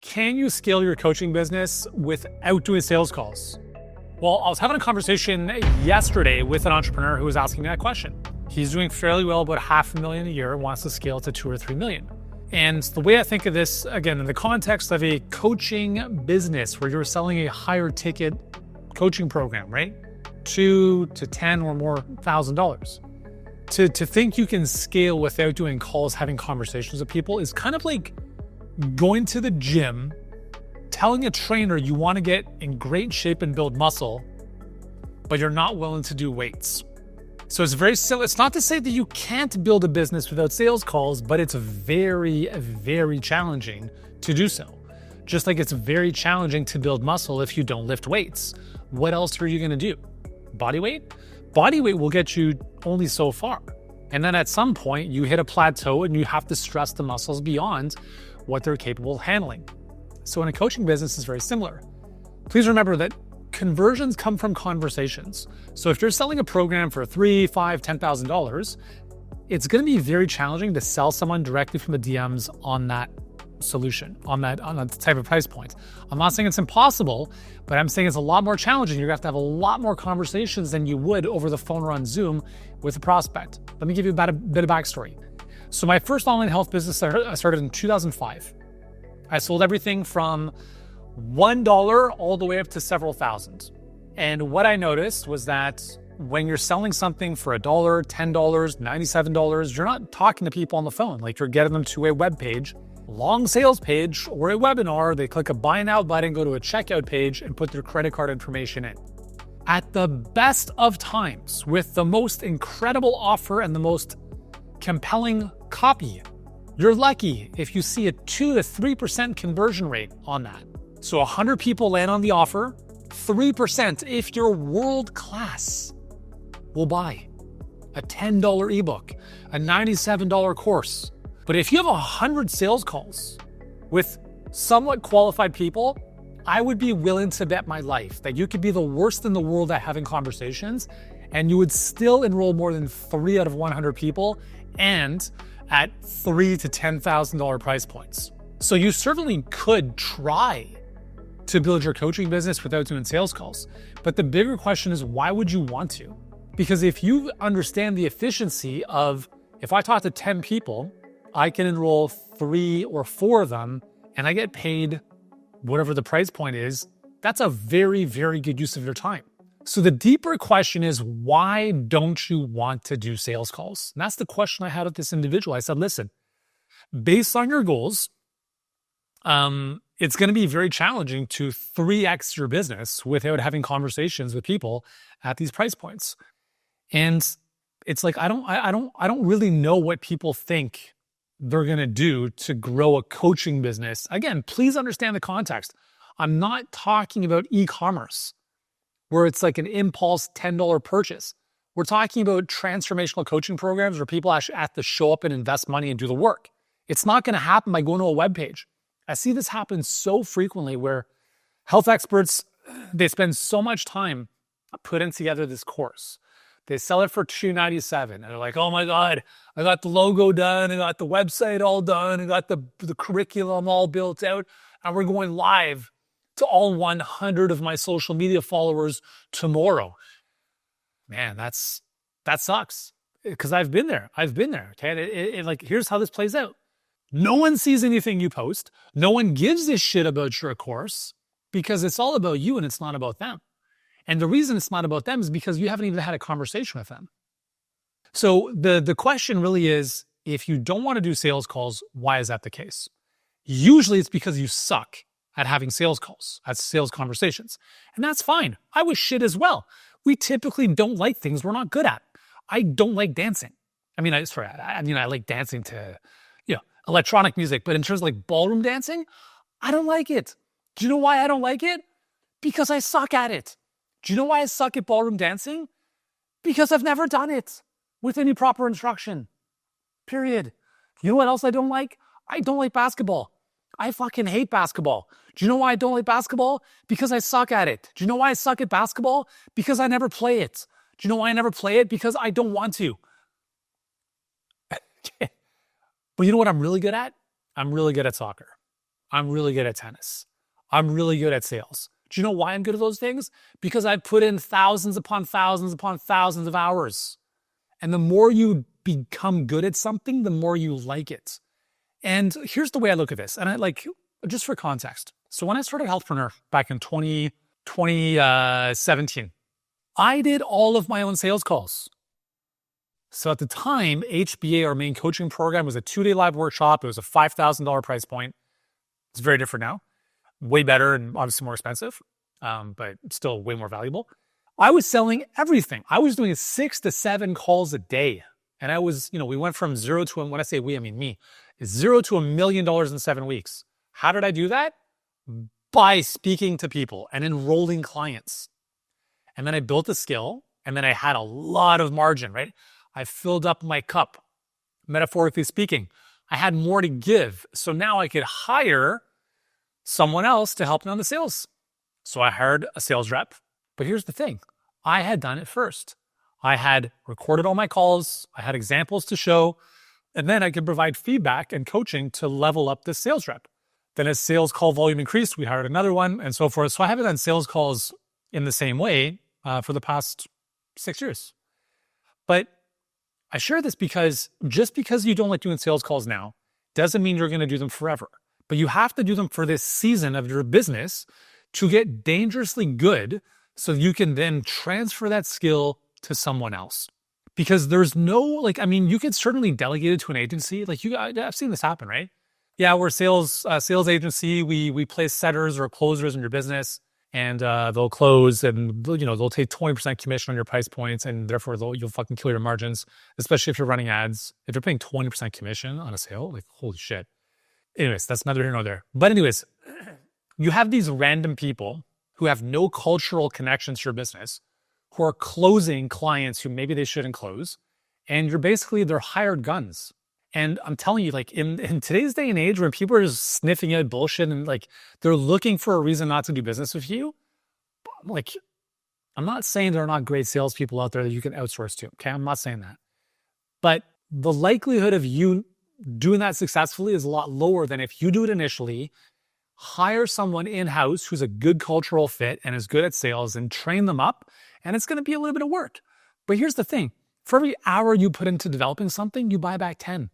Can you scale your coaching business without doing sales calls? Well, I was having a conversation yesterday with an entrepreneur who was asking me that question. He's doing fairly well, about $500,000 a year, wants to scale to 2 or 3 million. And the way I think of this, again, in the context of a coaching business where you're selling a higher ticket coaching program, right? $2 to $10 or more $1,000. To think you can scale without doing calls, having conversations with people is kind of like going to the gym, telling a trainer you want to get in great shape and build muscle, but you're not willing to do weights. So it's very silly. It's not to say that you can't build a business without sales calls, but it's very, very challenging to do so. Just like it's very challenging to build muscle if you don't lift weights. What else are you going to do? Body weight? Body weight will get you only so far. And then at some point you hit a plateau and you have to stress the muscles beyond what they're capable of handling. So in a coaching business, it's very similar. Please remember that conversions come from conversations. So if you're selling a program for $3,000, $5,000, $10,000, it's going to be very challenging to sell someone directly from the DMs on that solution, on that type of price point. I'm not saying it's impossible, but I'm saying it's a lot more challenging. You're going to have a lot more conversations than you would over the phone or on Zoom with a prospect. Let me give you a bit of backstory. So my first online health business I started in 2005. I sold everything from $1 all the way up to several thousand. And what I noticed was that when you're selling something for $1, $10, $97, you're not talking to people on the phone. Like, you're getting them to a web page, long sales page, or a webinar. They click a buy now button, go to a checkout page, and put their credit card information in. At the best of times, with the most incredible offer and the most compelling copy, you're lucky if you see a 2 to 3% conversion rate on that. So 100 people land on the offer, 3%, if you're world class, will buy a $10 ebook, a $97 course. But if you have 100 sales calls with somewhat qualified people, I would be willing to bet my life that you could be the worst in the world at having conversations, and you would still enroll more than 3 out of 100 people, and at $3,000 to $10,000 price points. So you certainly could try to build your coaching business without doing sales calls. But the bigger question is, why would you want to? Because if you understand the efficiency of, if I talk to 10 people, I can enroll 3 or 4 of them, and I get paid whatever the price point is, that's a very, very good use of your time. So the deeper question is, why don't you want to do sales calls? And that's the question I had with this individual. I said, listen, based on your goals, it's going to be very challenging to 3x your business without having conversations with people at these price points. And it's like, I don't really know what people think they're going to do to grow a coaching business. Again, please understand the context. I'm not talking about e-commerce where it's like an impulse $10 purchase. We're talking about transformational coaching programs where people actually have to show up and invest money and do the work. It's not going to happen by going to a web page. I see this happen so frequently where health experts, they spend so much time putting together this course. They sell it for $297, and they're like, oh my God, I got the logo done, I got the website all done, I got the curriculum all built out, and we're going live to all 100 of my social media followers tomorrow. Man, that sucks, because I've been there. Okay, like, here's how this plays out. No one sees anything you post. No one gives a shit about your course because it's all about you and it's not about them. And the reason it's not about them is because you haven't even had a conversation with them. So the question really is, if you don't want to do sales calls, why is that the case? Usually it's because you suck at having sales calls, at sales conversations. And that's fine. I was shit as well. We typically don't like things we're not good at. I don't like dancing. I like dancing to, electronic music, but in terms of like ballroom dancing, I don't like it. Do you know why I don't like it? Because I suck at it. Do you know why I suck at ballroom dancing? Because I've never done it with any proper instruction. Period. You know what else I don't like? I don't like basketball. I fucking hate basketball. Do you know why I don't like basketball? Because I suck at it. Do you know why I suck at basketball? Because I never play it. Do you know why I never play it? Because I don't want to. But you know what I'm really good at? I'm really good at soccer. I'm really good at tennis. I'm really good at sales. Do you know why I'm good at those things? Because I've put in thousands upon thousands upon thousands of hours. And the more you become good at something, the more you like it. And here's the way I look at this. And I like, just for context. So when I started Healthpreneur back in 2017, I did all of my own sales calls. So at the time, HBA, our main coaching program, was a 2-day live workshop. It was a $5,000 price point. It's very different now. Way better and obviously more expensive, but still way more valuable. I was selling everything. I was doing 6 to 7 calls a day. And I was, we went from zero to, when I say we, I mean me, $0 to $1 million in 7 weeks. How did I do that? By speaking to people and enrolling clients. And then I built a skill, and then I had a lot of margin, right? I filled up my cup, metaphorically speaking. I had more to give. So now I could hire someone else to help me on the sales. So I hired a sales rep. But here's the thing. I had done it first. I had recorded all my calls. I had examples to show. And then I could provide feedback and coaching to level up this sales rep. Then as sales call volume increased, we hired another one and so forth. So I haven't done sales calls in the same way for the past 6 years. But I share this because just because you don't like doing sales calls now doesn't mean you're going to do them forever. But you have to do them for this season of your business to get dangerously good so you can then transfer that skill to someone else. Because there's no, you could certainly delegate it to an agency. I've seen this happen, right? Yeah, we're a sales agency. We place setters or closers in your business, and they'll close, and they'll take 20% commission on your price points, and therefore you'll fucking kill your margins, especially if you're running ads. If you're paying 20% commission on a sale, holy shit. Anyways, that's neither here nor there. But anyways, you have these random people who have no cultural connections to your business, who are closing clients who maybe they shouldn't close, and you're basically their hired guns. And I'm telling you, in today's day and age, when people are just sniffing out bullshit and they're looking for a reason not to do business with you, I'm not saying there are not great salespeople out there that you can outsource to. Okay, I'm not saying that, but the likelihood of you doing that successfully is a lot lower than if you do it initially, hire someone in-house who's a good cultural fit and is good at sales and train them up, and it's going to be a little bit of work. But here's the thing. For every hour you put into developing something, you buy back 10.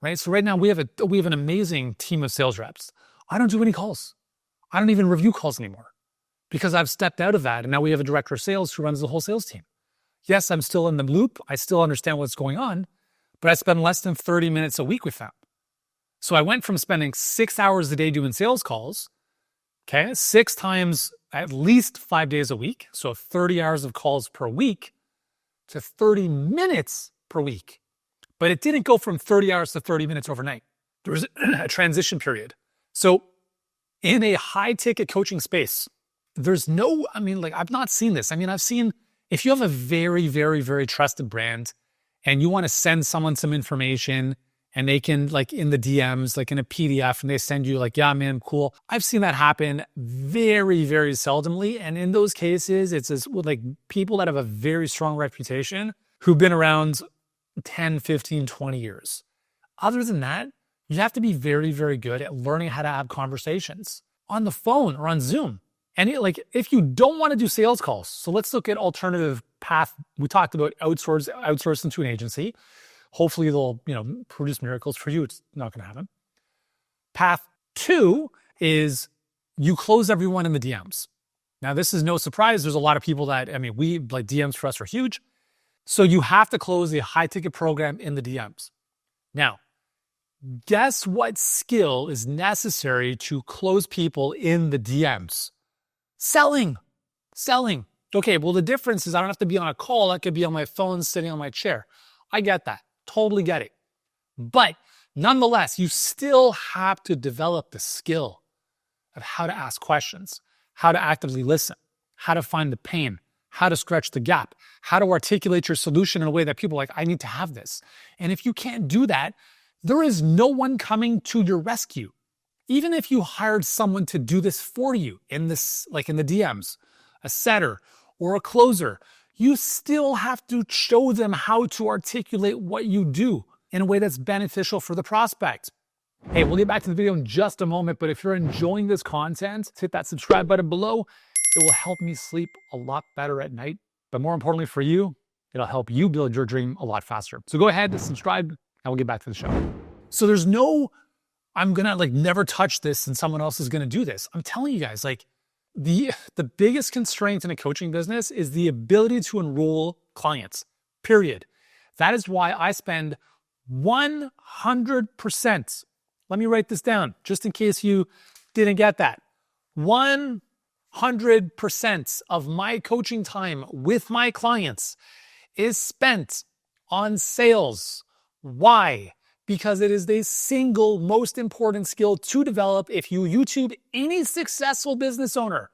Right? So right now we have an amazing team of sales reps. I don't do any calls. I don't even review calls anymore because I've stepped out of that. And now we have a director of sales who runs the whole sales team. Yes, I'm still in the loop. I still understand what's going on, but I spend less than 30 minutes a week with them. So I went from spending 6 hours a day doing sales calls, 6 times at least 5 days a week. So 30 hours of calls per week to 30 minutes per week. But it didn't go from 30 hours to 30 minutes overnight. There was a transition period. So in a high ticket coaching space, there's no, I've not seen this. I've seen, if you have a very, very, very trusted brand and you want to send someone some information and they can in the DMs, in a PDF, and they send you yeah, man, cool. I've seen that happen very, very seldomly. And in those cases, it's people that have a very strong reputation who've been around 10, 15, 20 years. Other than that, you have to be very, very good at learning how to have conversations on the phone or on Zoom. And if you don't want to do sales calls, so let's look at alternative path. We talked about outsourcing to an agency. Hopefully they'll, produce miracles for you. It's not going to happen. Path 2 is you close everyone in the DMs. Now, this is no surprise. There's a lot of people that, DMs for us are huge. So you have to close a high ticket program in the DMs. Now, guess what skill is necessary to close people in the DMs? Selling. Okay, well, the difference is I don't have to be on a call. I could be on my phone, sitting on my chair. I get that. Totally get it. But nonetheless, you still have to develop the skill of how to ask questions, how to actively listen, how to find the pain, how to stretch the gap, how to articulate your solution in a way that people are I need to have this. And if you can't do that, there is no one coming to your rescue. Even if you hired someone to do this for you in this, in the DMs, a setter or a closer, you still have to show them how to articulate what you do in a way that's beneficial for the prospect. Hey, we'll get back to the video in just a moment, but if you're enjoying this content, hit that subscribe button below. It will help me sleep a lot better at night. But more importantly for you, it'll help you build your dream a lot faster. So go ahead, subscribe, and we'll get back to the show. So there's no, I'm gonna never touch this and someone else is gonna do this. I'm telling you guys, the biggest constraint in a coaching business is the ability to enroll clients, period. That is why I spend 100%. Let me write this down just in case you didn't get that. 100% of my coaching time with my clients is spent on sales. Why? Because it is the single most important skill to develop. If you YouTube any successful business owner,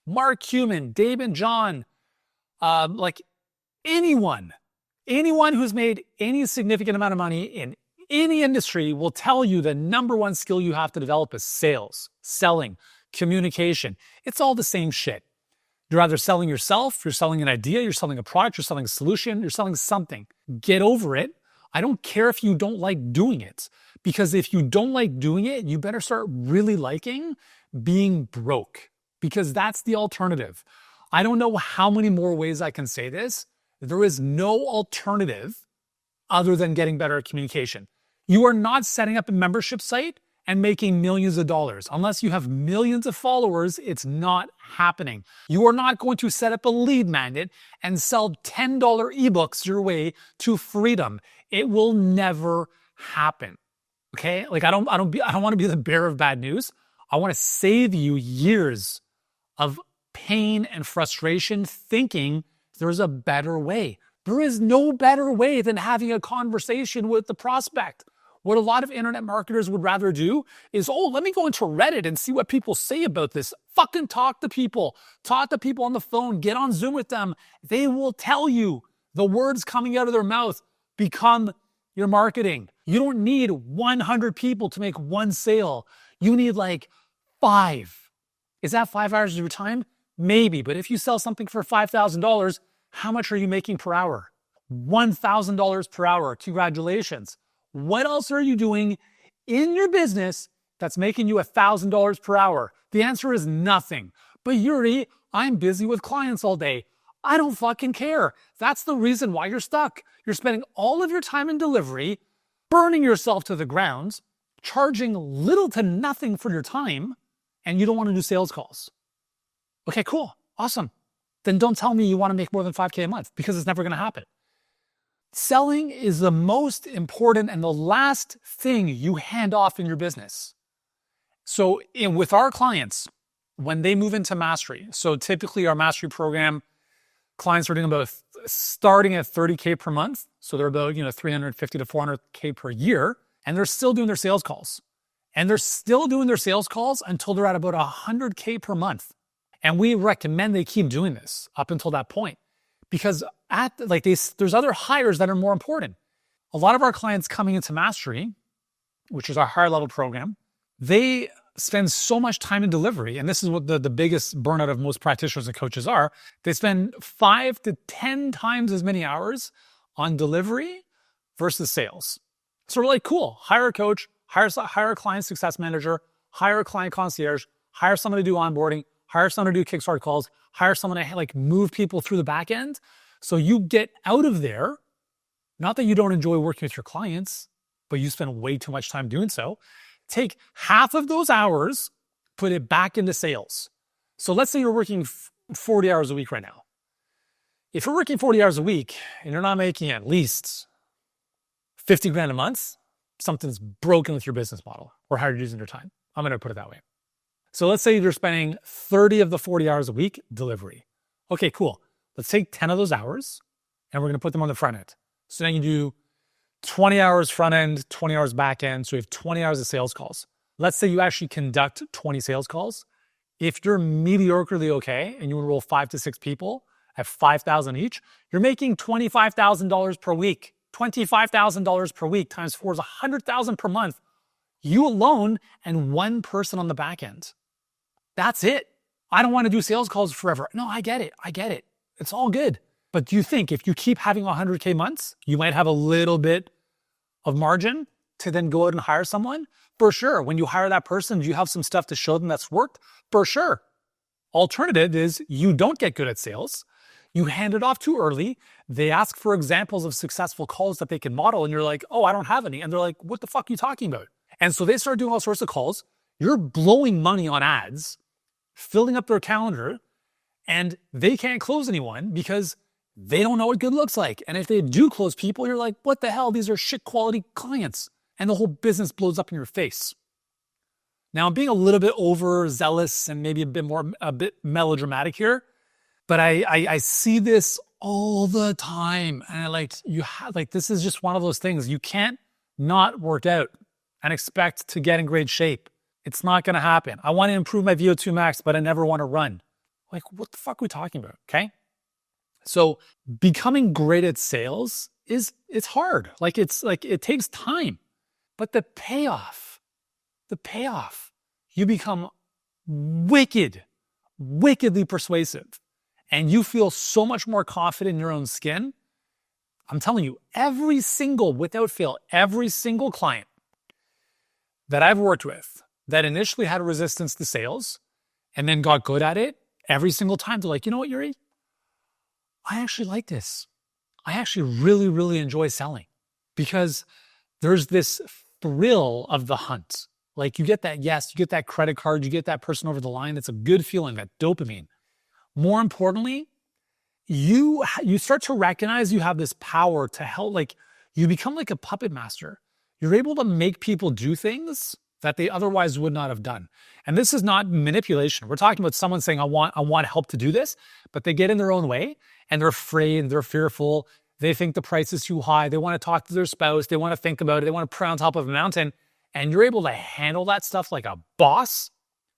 Mark Cuban, Dave and John, anyone who's made any significant amount of money in any industry will tell you the number one skill you have to develop is sales, selling, communication. It's all the same shit. You're either selling yourself, you're selling an idea, you're selling a product, you're selling a solution, you're selling something. Get over it. I don't care if you don't like doing it, because if you don't like doing it, you better start really liking being broke, because that's the alternative. I don't know how many more ways I can say this. There is no alternative other than getting better at communication. You are not setting up a membership site and making millions of dollars. Unless you have millions of followers, it's not happening. You are not going to set up a lead magnet and sell $10 ebooks your way to freedom. It will never happen. Okay? I don't want to be the bearer of bad news. I want to save you years of pain and frustration thinking there's a better way. There is no better way than having a conversation with the prospect. What a lot of internet marketers would rather do is, let me go into Reddit and see what people say about this. Fucking talk to people. Talk to people on the phone. Get on Zoom with them. They will tell you. The words coming out of their mouth become your marketing. You don't need 100 people to make one sale. You need 5. Is that 5 hours of your time? Maybe, but if you sell something for $5,000, how much are you making per hour? $1,000 per hour. Congratulations. What else are you doing in your business that's making you $1,000 per hour? The answer is nothing. But Yuri, I'm busy with clients all day. I don't fucking care. That's the reason why you're stuck. You're spending all of your time in delivery, burning yourself to the ground, charging little to nothing for your time, and you don't want to do sales calls. Okay, cool. Awesome. Then don't tell me you want to make more than $5K a month, because it's never going to happen. Selling is the most important and the last thing you hand off in your business. So with our clients, when they move into mastery, so typically our mastery program, clients are doing about starting at $30K per month. So they're about, $350 to $400K per year, and they're still doing their sales calls. And they're still doing their sales calls until they're at about $100K per month. And we recommend they keep doing this up until that point, because there's other hires that are more important. A lot of our clients coming into mastery, which is our higher level program, they spend so much time in delivery. And this is what the biggest burnout of most practitioners and coaches are. They spend 5 to 10 times as many hours on delivery versus sales. So we're cool, hire a coach, hire a client success manager, hire a client concierge, hire someone to do onboarding, hire someone to do Kickstart calls, hire someone to move people through the back end. So you get out of there, not that you don't enjoy working with your clients, but you spend way too much time doing so. Take half of those hours, put it back into sales. So let's say you're working 40 hours a week right now. If you're working 40 hours a week and you're not making at least 50 grand a month, something's broken with your business model or how you're using your time. I'm going to put it that way. So let's say you're spending 30 of the 40 hours a week delivery. Okay, cool. Let's take 10 of those hours and we're going to put them on the front end. So then you do 20 hours front end, 20 hours back end. So you have 20 hours of sales calls. Let's say you actually conduct 20 sales calls. If you're mediocrely okay and you enroll 5 to 6 people at $5,000 each, you're making $25,000 per week. $25,000 per week times 4 is $100,000 per month. You alone and one person on the back end. That's it. I don't want to do sales calls forever. No, I get it. It's all good. But do you think if you keep having 100K months, you might have a little bit of margin to then go out and hire someone For sure. When you hire that person, do you have some stuff to show them that's worked? For sure. Alternative is you don't get good at sales. You hand it off too early. They ask for examples of successful calls that they can model. And you're like, oh, I don't have any. And they're like, what the fuck are you talking about? And so they start doing all sorts of calls. You're blowing money on ads, filling up their calendar, and they can't close anyone because they don't know what good looks like. And if they do close people, you're like, what the hell? These are shit quality clients. And the whole business blows up in your face. Now, I'm being a little bit overzealous and maybe a bit melodramatic here, but I see this all the time. And this is just one of those things. You can't not work out and expect to get in great shape. It's not going to happen. I want to improve my VO2 max, but I never want to run. Like, what the fuck are we talking about? Okay. So becoming great at sales it's hard. It takes time, but the payoff, you become wickedly persuasive, and you feel so much more confident in your own skin. I'm telling you, without fail, every single client that I've worked with that initially had a resistance to sales and then got good at it, every single time they're like, you know what, Yuri? I actually like this. I actually really, really enjoy selling because there's this thrill of the hunt. Like you get that yes, you get that credit card, you get that person over the line. It's a good feeling, that dopamine. More importantly, you start to recognize you have this power to help, like you become like a puppet master. You're able to make people do things that they otherwise would not have done. And this is not manipulation. We're talking about someone saying, I want help to do this, but they get in their own way and they're afraid and they're fearful. They think the price is too high. They want to talk to their spouse. They want to think about it. They want to pray on top of a mountain. And you're able to handle that stuff like a boss.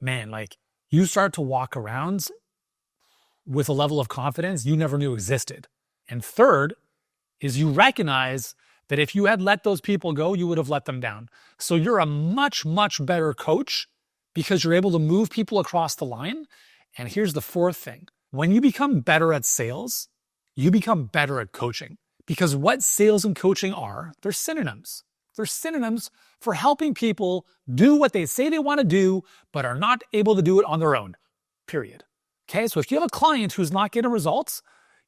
Man, like you start to walk around with a level of confidence you never knew existed. And third is you recognize that if you had let those people go, you would have let them down. So you're a much, much better coach because you're able to move people across the line. And here's the fourth thing. When you become better at sales, you become better at coaching. Because what sales and coaching are, they're synonyms. They're synonyms for helping people do what they say they want to do, but are not able to do it on their own, period. Okay, so if you have a client who's not getting results,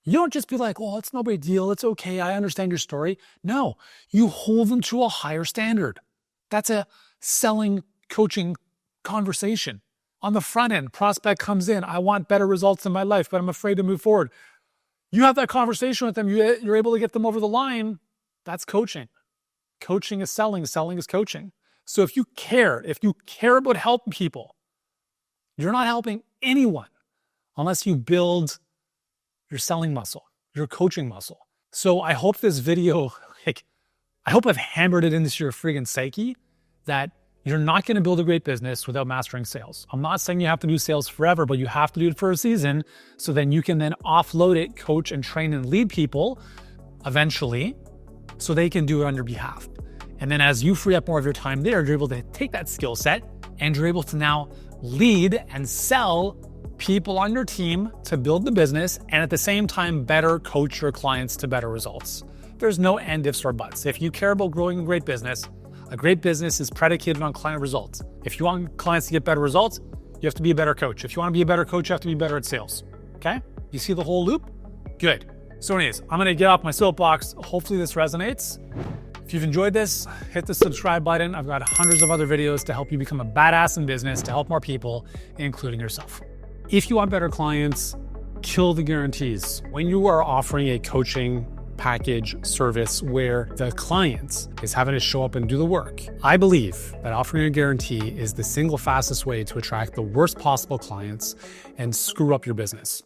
you don't just be like, oh, it's no big deal. It's okay. I understand your story. No, you hold them to a higher standard. That's a selling, coaching conversation. On the front end, prospect comes in. I want better results in my life, but I'm afraid to move forward. You have that conversation with them. You're able to get them over the line. That's coaching. Coaching is selling. Selling is coaching. So if you care about helping people, you're not helping anyone unless you build your selling muscle, your coaching muscle. So I hope this video, I hope I've hammered it into your friggin' psyche that you're not going to build a great business without mastering sales. I'm not saying you have to do sales forever, but you have to do it for a season so then you can then offload it, coach and train and lead people eventually so they can do it on your behalf. And then as you free up more of your time there, you're able to take that skill set and you're able to now lead and sell people on your team to build the business and at the same time better coach your clients to better results. There's no and ifs or buts. If you care about growing a great business is predicated on client results. If you want clients to get better results, you have to be a better coach. If you want to be a better coach, you have to be better at sales. Okay? You see the whole loop? Good. So anyways, I'm going to get off my soapbox. Hopefully this resonates. If you've enjoyed this, hit the subscribe button. I've got hundreds of other videos to help you become a badass in business, to help more people, including yourself. If you want better clients, kill the guarantees. When you are offering a coaching package service where the client is having to show up and do the work, I believe that offering a guarantee is the single fastest way to attract the worst possible clients and screw up your business.